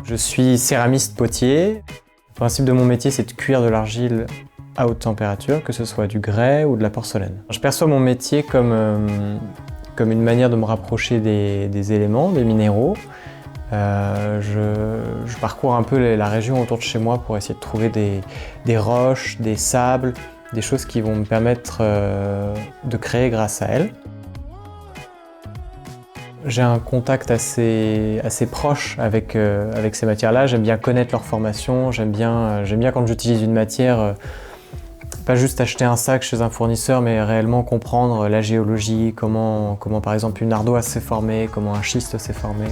Je suis céramiste potier. Le principe de mon métier, c'est de cuire de l'argile à haute température, que ce soit du grès ou de la porcelaine. Je perçois mon métier comme une manière de me rapprocher des éléments, des minéraux. Je parcours un peu la région autour de chez moi pour essayer de trouver des roches, des sables, des choses qui vont me permettre de créer grâce à elles. J'ai un contact assez proche avec ces matières-là. J'aime bien connaître leur formation, j'aime bien quand j'utilise une matière, pas juste acheter un sac chez un fournisseur, mais réellement comprendre la géologie, comment par exemple une ardoise s'est formée, comment un schiste s'est formé.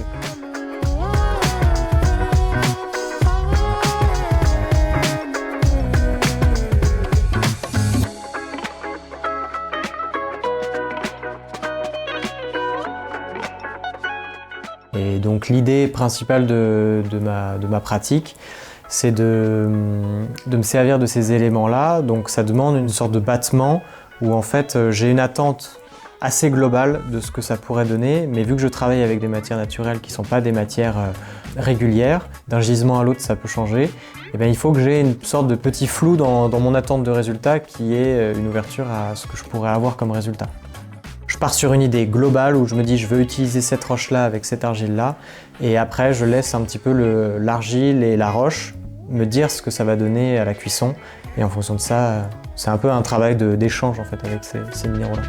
Et donc l'idée principale de ma pratique, c'est de me servir de ces éléments-là. Donc ça demande une sorte de battement où en fait j'ai une attente assez globale de ce que ça pourrait donner, mais vu que je travaille avec des matières naturelles qui ne sont pas des matières régulières, d'un gisement à l'autre ça peut changer, et bien il faut que j'ai une sorte de petit flou dans mon attente de résultat qui est une ouverture à ce que je pourrais avoir comme résultat. Je pars sur une idée globale où je me dis je veux utiliser cette roche-là avec cette argile-là, et après je laisse un petit peu l'argile et la roche me dire ce que ça va donner à la cuisson, et en fonction de ça, c'est un peu un travail d'échange en fait avec ces minéraux-là.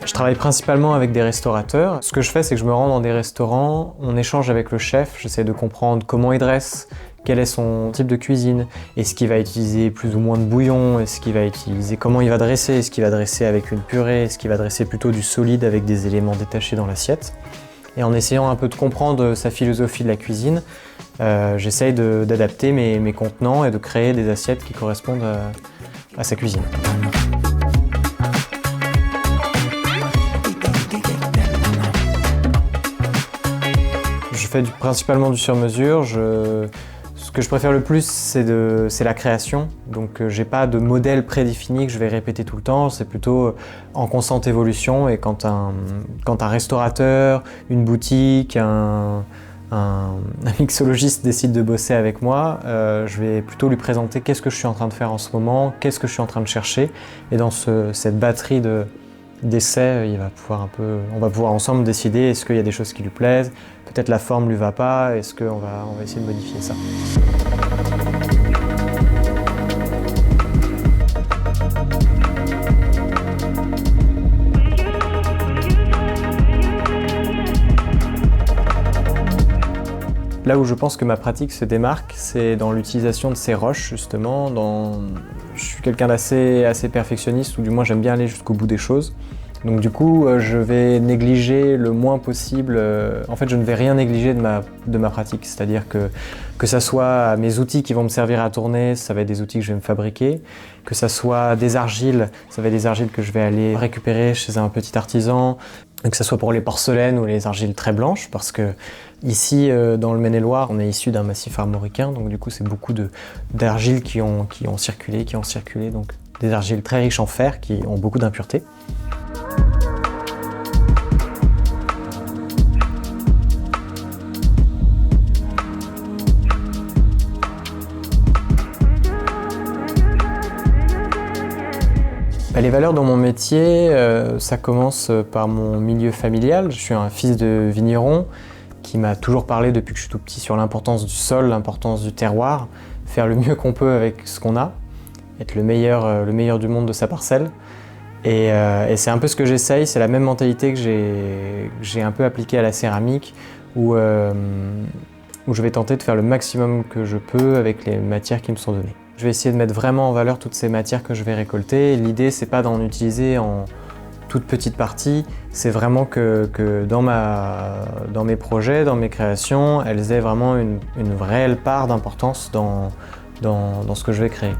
Je travaille principalement avec des restaurateurs. Ce que je fais, c'est que je me rends dans des restaurants, on échange avec le chef, j'essaie de comprendre comment il dresse, quel est son type de cuisine, est-ce qu'il va utiliser plus ou moins de bouillon, comment il va dresser, est-ce qu'il va dresser avec une purée, est-ce qu'il va dresser plutôt du solide avec des éléments détachés dans l'assiette. Et en essayant un peu de comprendre sa philosophie de la cuisine, j'essaye d'adapter mes contenants et de créer des assiettes qui correspondent à sa cuisine. Je fais principalement du sur-mesure. Ce que je préfère le plus, c'est la création. Donc j'ai pas de modèle prédéfini que je vais répéter tout le temps, c'est plutôt en constante évolution. Et quand un restaurateur, une boutique, un mixologiste décide de bosser avec moi, je vais plutôt lui présenter qu'est-ce que je suis en train de faire en ce moment, qu'est-ce que je suis en train de chercher. Et dans cette batterie d'essais, on va pouvoir ensemble décider est-ce qu'il y a des choses qui lui plaisent, peut-être la forme lui va pas, est-ce qu'on va essayer de modifier ça. Là où je pense que ma pratique se démarque, c'est dans l'utilisation de ces roches, justement. Je suis quelqu'un d'assez perfectionniste, ou du moins j'aime bien aller jusqu'au bout des choses. Donc du coup, je vais négliger le moins possible. En fait, je ne vais rien négliger de ma pratique. C'est-à-dire que ça soit mes outils qui vont me servir à tourner, ça va être des outils que je vais me fabriquer. Que ça soit des argiles, ça va être des argiles que je vais aller récupérer chez un petit artisan. Que ce soit pour les porcelaines ou les argiles très blanches, parce que ici, dans le Maine-et-Loire, on est issu d'un massif armoricain, donc du coup, c'est beaucoup d'argiles qui ont circulé, donc des argiles très riches en fer qui ont beaucoup d'impuretés. Les valeurs dans mon métier, ça commence par mon milieu familial. Je suis un fils de vigneron qui m'a toujours parlé depuis que je suis tout petit sur l'importance du sol, l'importance du terroir, faire le mieux qu'on peut avec ce qu'on a, être le meilleur du monde de sa parcelle. Et c'est un peu ce que j'essaye, c'est la même mentalité que j'ai un peu appliquée à la céramique, où je vais tenter de faire le maximum que je peux avec les matières qui me sont données. Je vais essayer de mettre vraiment en valeur toutes ces matières que je vais récolter. L'idée, c'est pas d'en utiliser en toute petite partie, c'est vraiment que dans mes projets, dans mes créations, elles aient vraiment une réelle part d'importance dans ce que je vais créer.